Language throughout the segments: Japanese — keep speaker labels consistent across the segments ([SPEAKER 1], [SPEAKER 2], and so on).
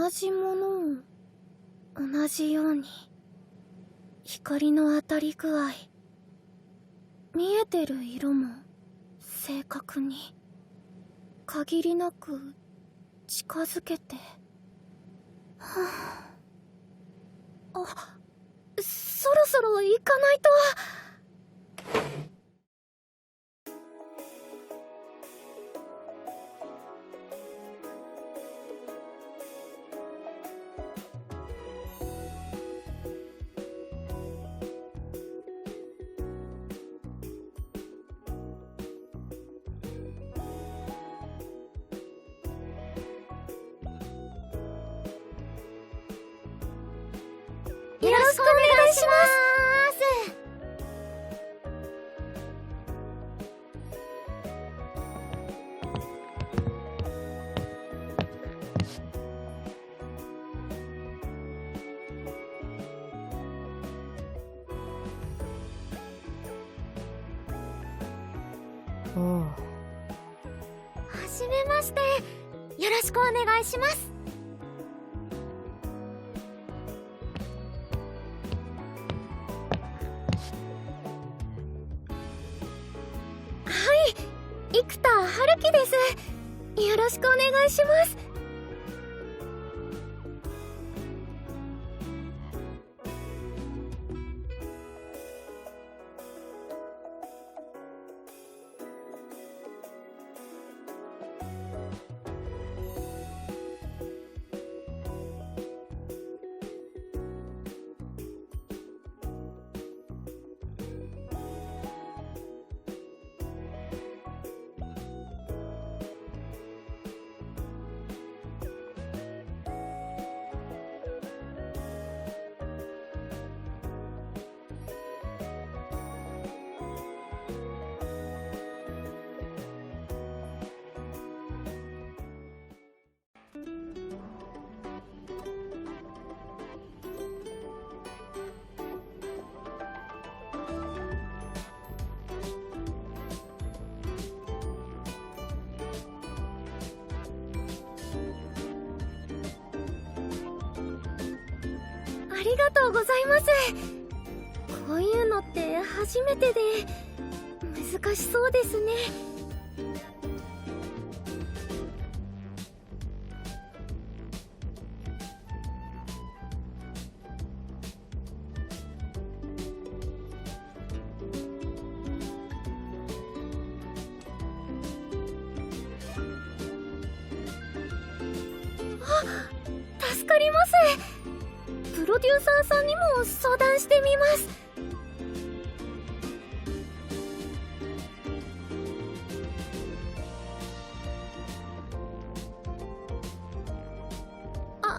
[SPEAKER 1] 同じものを同じように、光の当たり具合、見えてる色も正確に、限りなく近づけて。はあ、そろそろ行かないと。よろしくお願いします。
[SPEAKER 2] おう。
[SPEAKER 3] はじめまして。よろしくお願いします。生田春樹です。よろしくお願いします。ありがとうございます。こういうのって初めてで難しそうですね。あ、助かります。プロデューサーさんにも相談してみます。は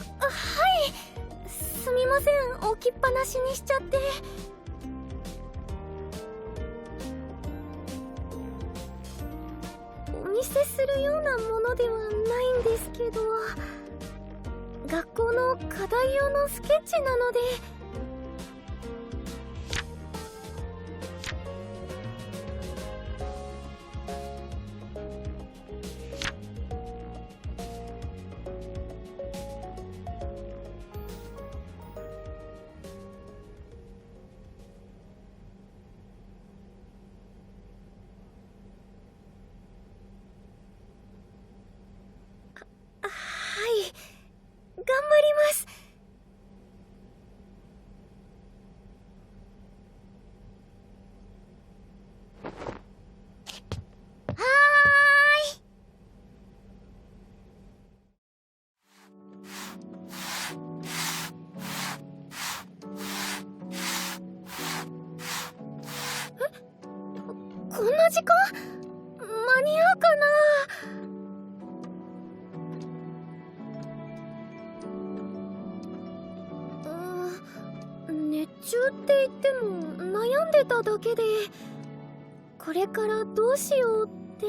[SPEAKER 3] い。すみません、置きっぱなしにしちゃって。お見せするようなものではないんですけど、学校の課題用のスケッチなので。はい、頑張ります。はーい。こんな時間？間に合うかな？熱中って言っても悩んでただけで、これからどうしようって。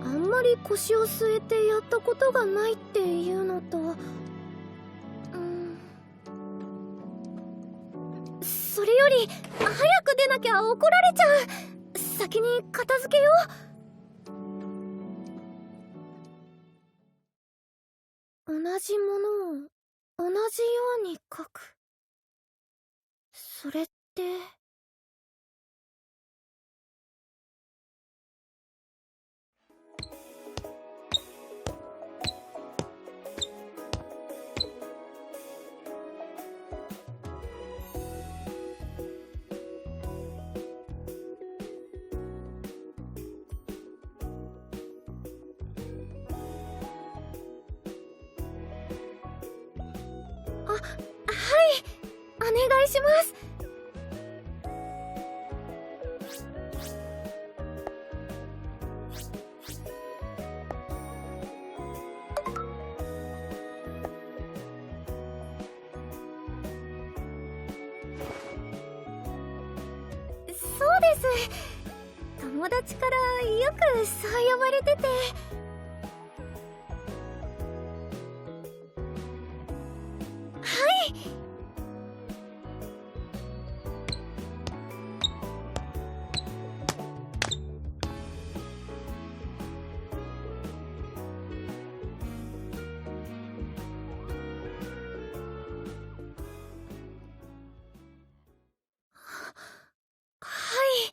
[SPEAKER 3] あんまり腰を据えてやったことがないっていうのと、それより早く出なきゃ怒られちゃう。先に片付けよう。同じものを同じように描く。それって。はい、お願いします。そうです。友達からよくそう呼ばれてて。はい。はい。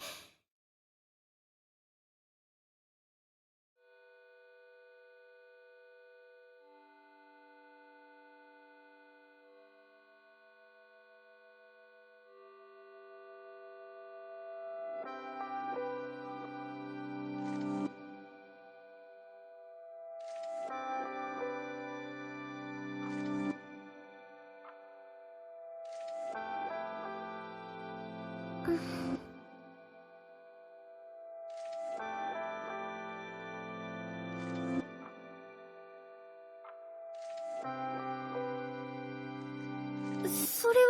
[SPEAKER 3] それは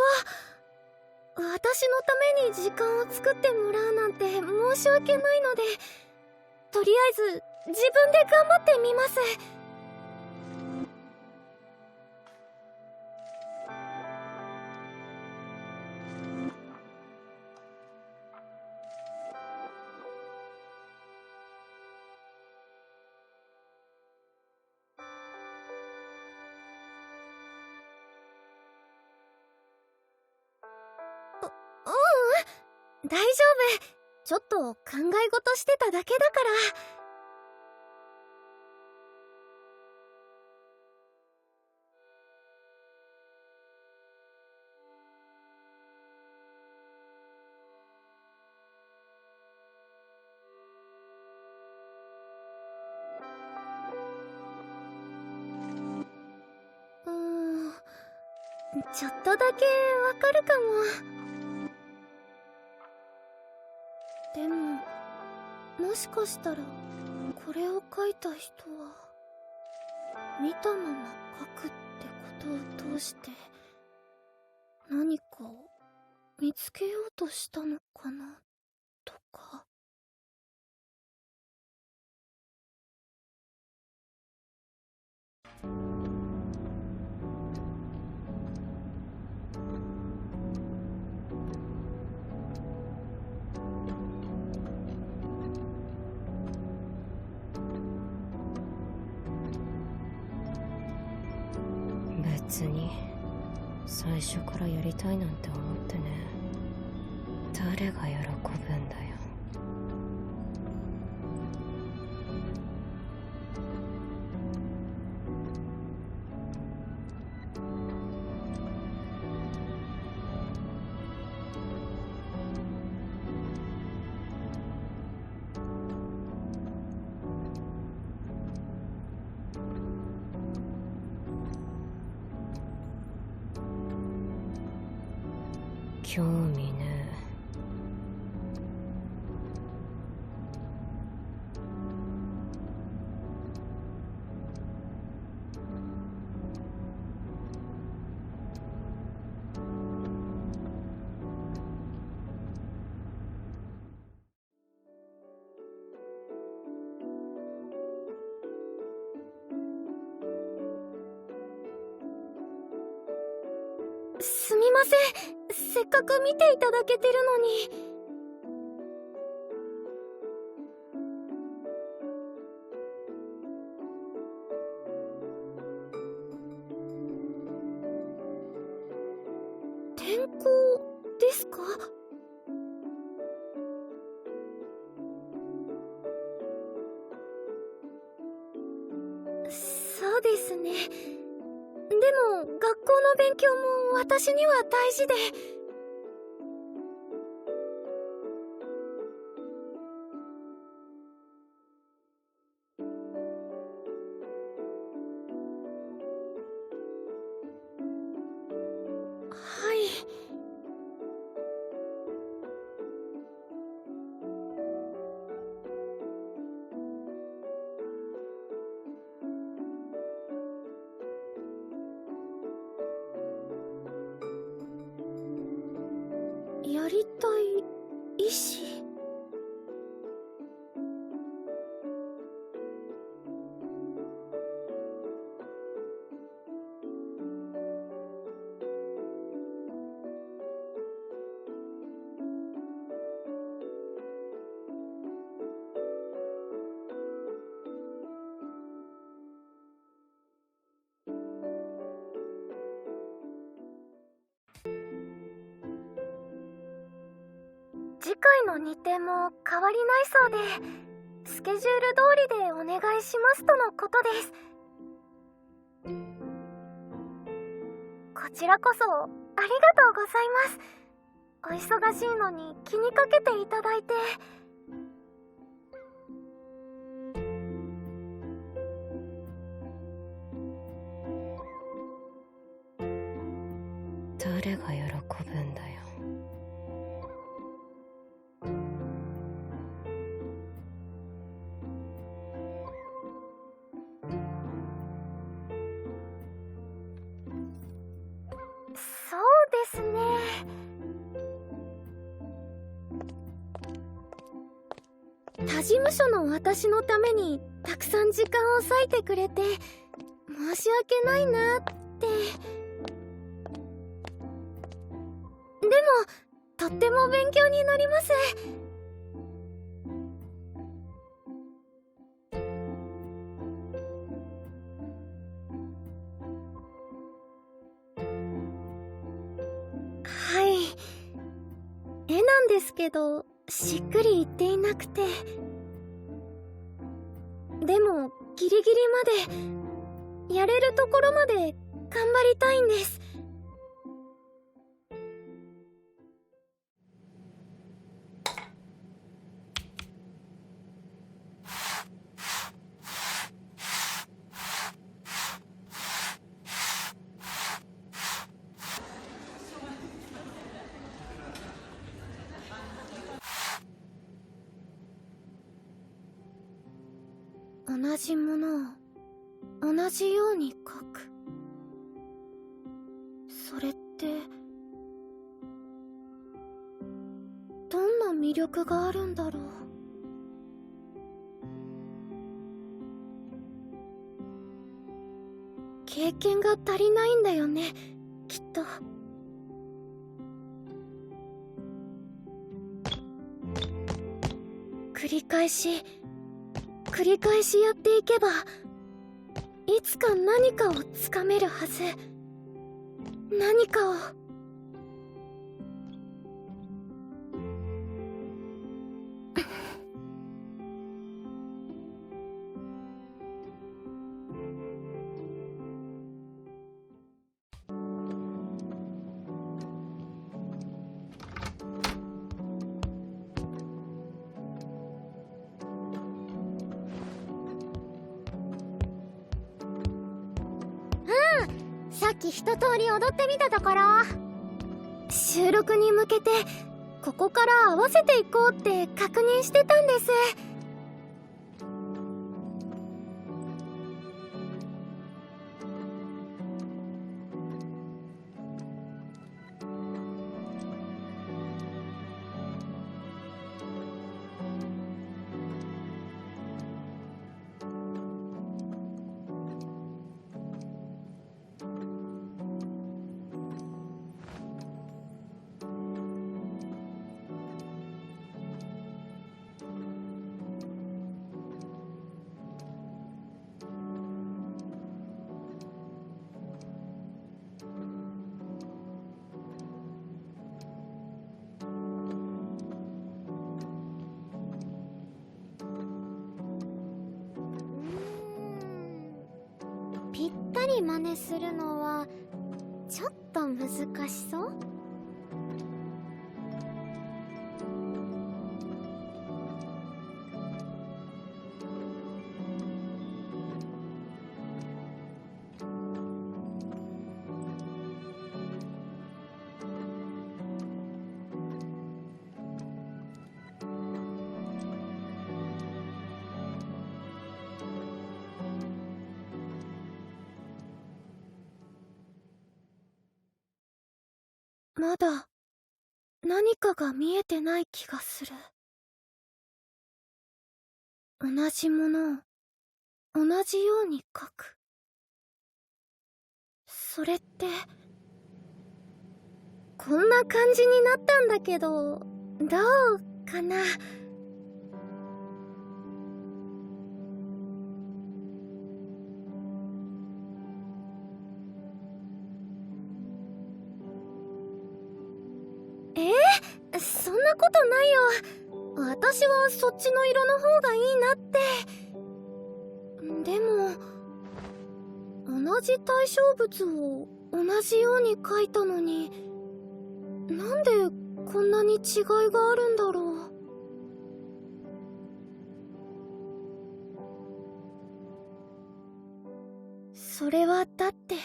[SPEAKER 3] 私のために時間を作ってもらうなんて申し訳ないので、とりあえず自分で頑張ってみます。ううん、大丈夫。ちょっと考え事してただけだから。ちょっとだけわかるかも。でももしかしたらこれを描いた人は見たまま描くってことを通して何かを見つけようとしたのかなとか。
[SPEAKER 2] 別に最初からやりたいなんて思ってね。誰が喜ぶんだよ。興味ねえ。
[SPEAKER 3] すみません。せっかく見ていただけてるのに。そうですね。でも学校の勉強も私には大事で。はい。やりたい意志。次回の日程も変わりないそうで、スケジュール通りでお願いしますとのことです。こちらこそありがとうございます。お忙しいのに気にかけていただいて。
[SPEAKER 2] 誰が喜ぶんだよ。
[SPEAKER 3] そうですね。他事務所の私のためにたくさん時間を割いてくれて申し訳ないなって。でもとっても勉強になります。はい。絵なんですけどしっくり言っていなくて。でもギリギリまでやれるところまで頑張りたいんです。同じものを同じように描く。それってどんな魅力があるんだろう。経験が足りないんだよね、きっと。繰り返しやっていけばいつか何かをつかめるはず。何かを。さっき一通り踊ってみたところ、収録に向けてここから合わせていこうって確認してたんです。ったり真似するのはちょっと難しそう。まだ何かが見えてない気がする。同じものを同じように描く。それってこんな感じになったんだけど、どうかな。そんなことないよ。私はそっちの色の方がいいなって。でも同じ対象物を同じように描いたのに、なんでこんなに違いがあるんだろう。それはだって、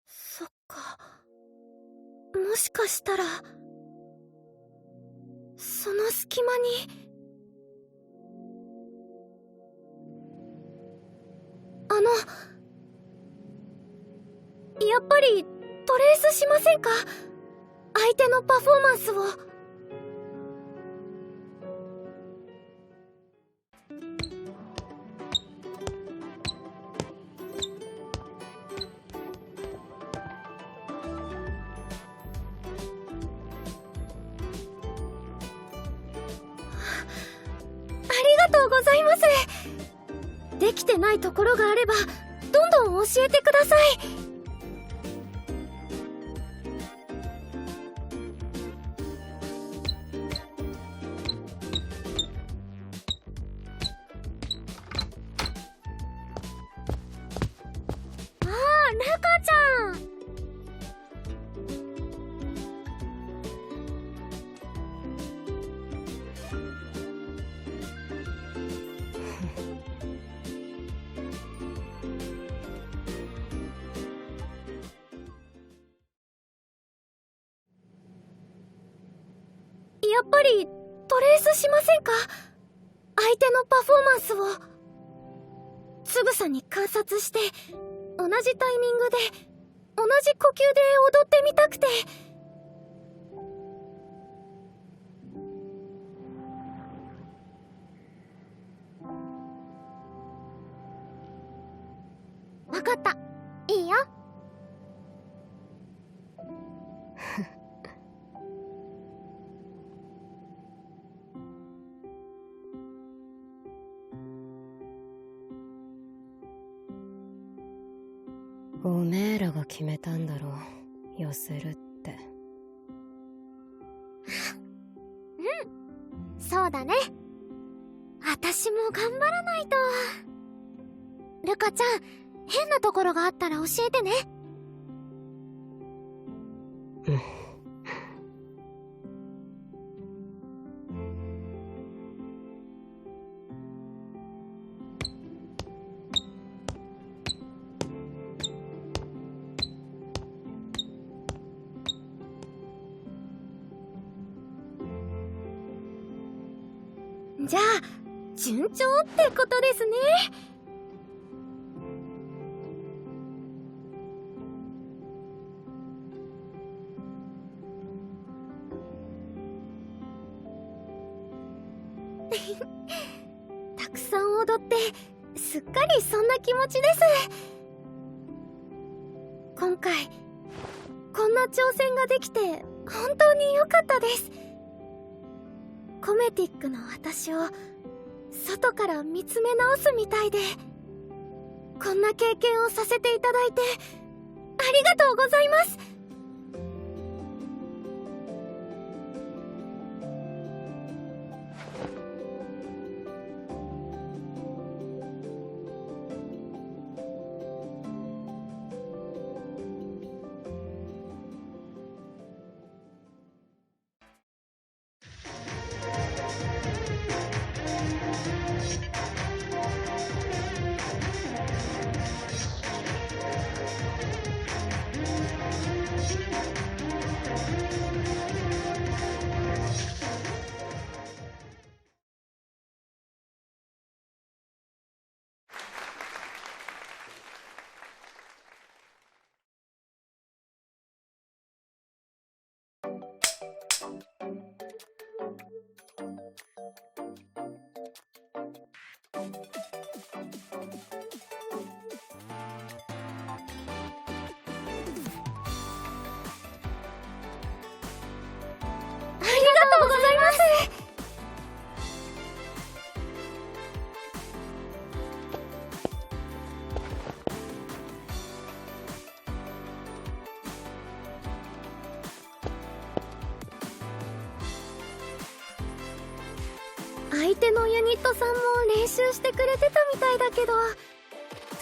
[SPEAKER 3] そっか、もしかしたらその隙間にやっぱりトレースしませんか？相手のパフォーマンスを。ありがとうございます。できてないところがあればどんどん教えてください。ルカちゃん。やっぱりトレースしませんか？相手のパフォーマンスを。つぶさに観察して同じタイミングで同じ呼吸で踊ってみたくて。わかった、いいよ。
[SPEAKER 2] おめえらが決めたんだろう、寄せるって。
[SPEAKER 3] うん、そうだね。私も頑張らないと。ルカちゃん、変なところがあったら教えてね。
[SPEAKER 2] うん。
[SPEAKER 3] じゃあ順調ってことですね。たくさん踊ってすっかりそんな気持ちです。今回こんな挑戦ができて本当に良かったです。コメティックの私を外から見つめ直すみたいで、こんな経験をさせていただいてありがとうございます。ありがとうございます。相手のユニットさんも練習してくれてたみたいだけど、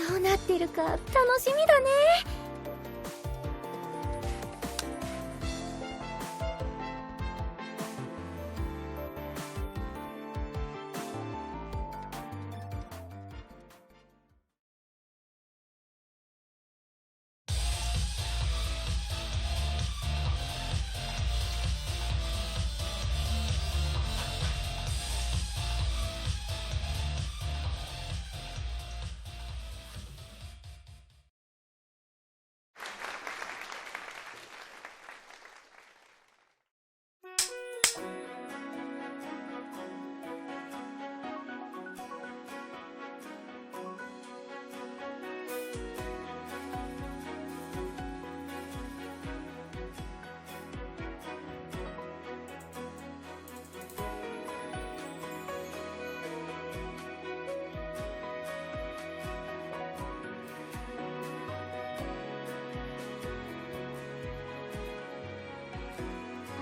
[SPEAKER 3] どうなってるか楽しみだね。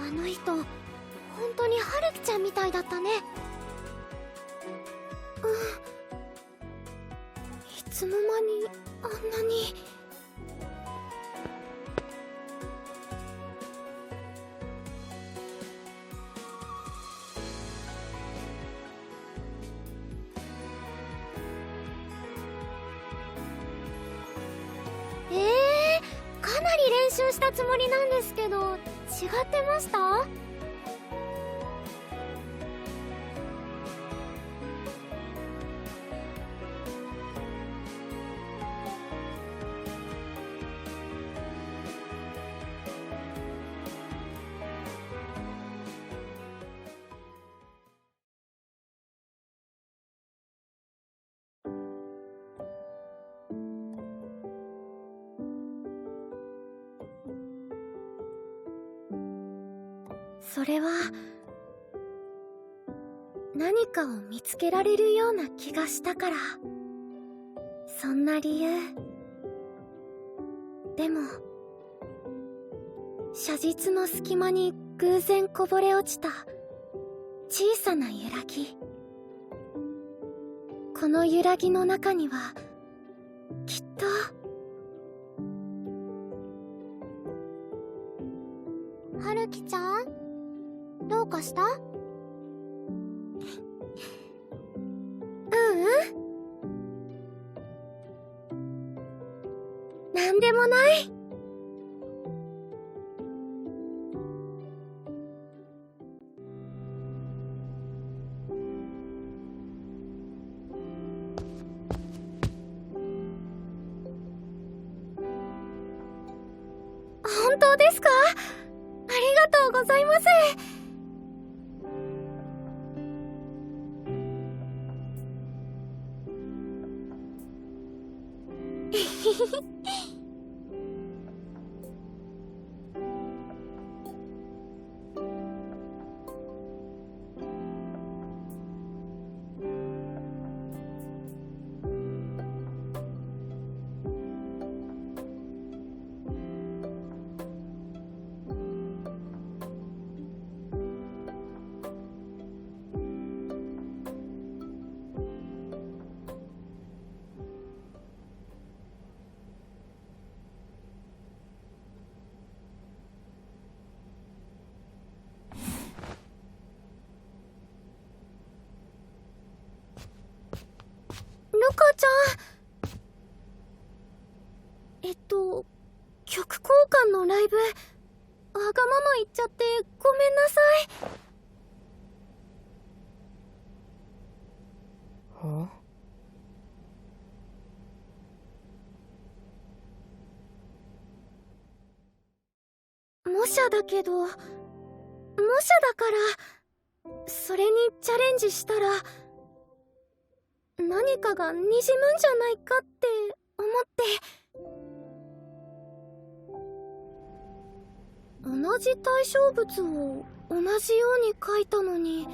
[SPEAKER 3] あの人、本当に春樹ちゃんみたいだったね。いつの間にあんなに。かなり練習したつもりなんですけど、違ってました？それは何かを見つけられるような気がしたから。そんな理由。でも写実の隙間に偶然こぼれ落ちた小さな揺らぎ。この揺らぎの中にはきっと春樹ちゃん、どうかした？なんでもない。本当ですか？ありがとうございます。かちゃん。曲交換のライブ、わがまま言っちゃってごめんなさい。
[SPEAKER 2] は？
[SPEAKER 3] 模写だけど、模写だからそれにチャレンジしたら何かが滲むんじゃないかって思って。同じ対象物を同じように描いたのに、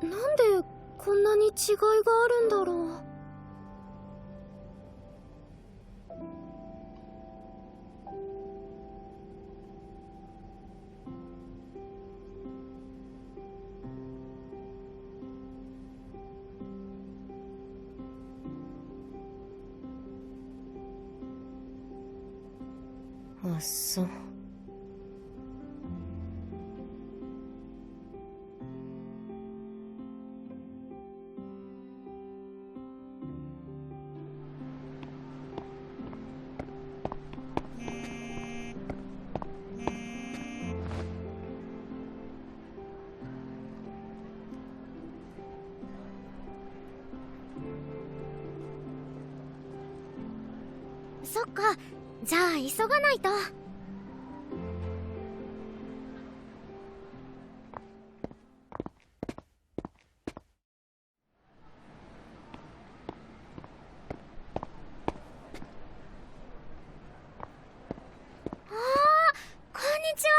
[SPEAKER 3] なんでこんなに違いがあるんだろう。
[SPEAKER 2] あっそう。
[SPEAKER 3] そっか、じゃあ急がないと。こんにちは。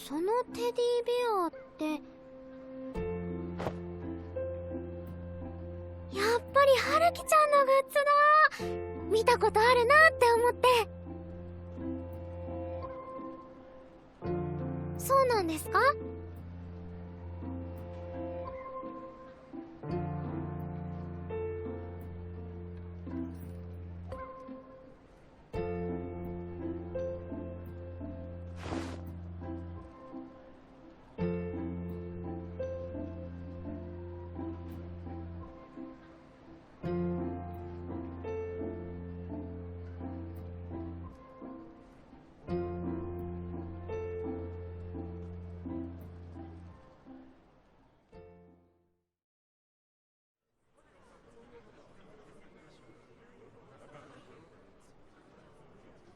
[SPEAKER 3] そのテディベアって、やっぱり春樹ちゃんのグッズだ。見たことあるなって思って。そうなんですか？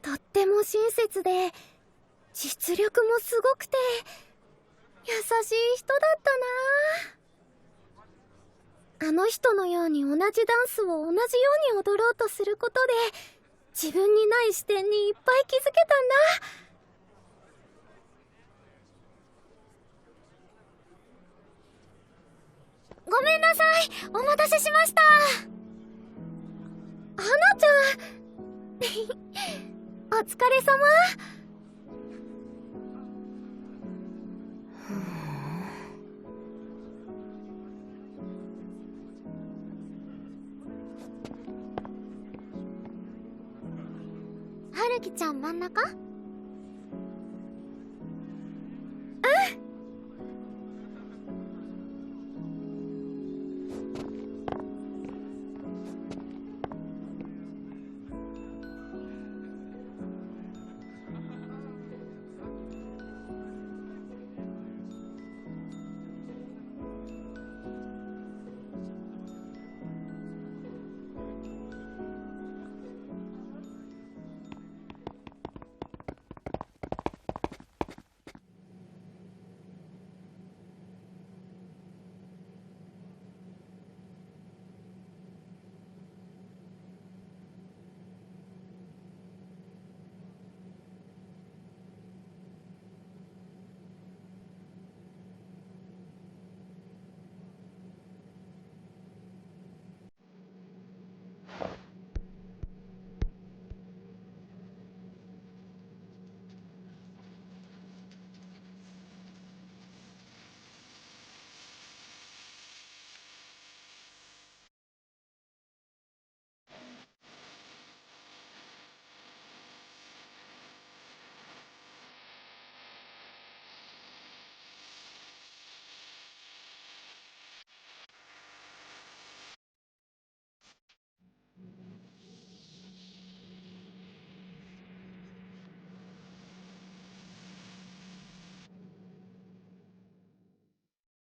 [SPEAKER 3] とっても親切で、実力もすごくて、優しい人だったな。あの人のように同じダンスを同じように踊ろうとすることで、自分にない視点にいっぱい気づけたんだ。ごめんなさい、お待たせしました。花ちゃんお疲れ様。春樹ちゃん真ん中？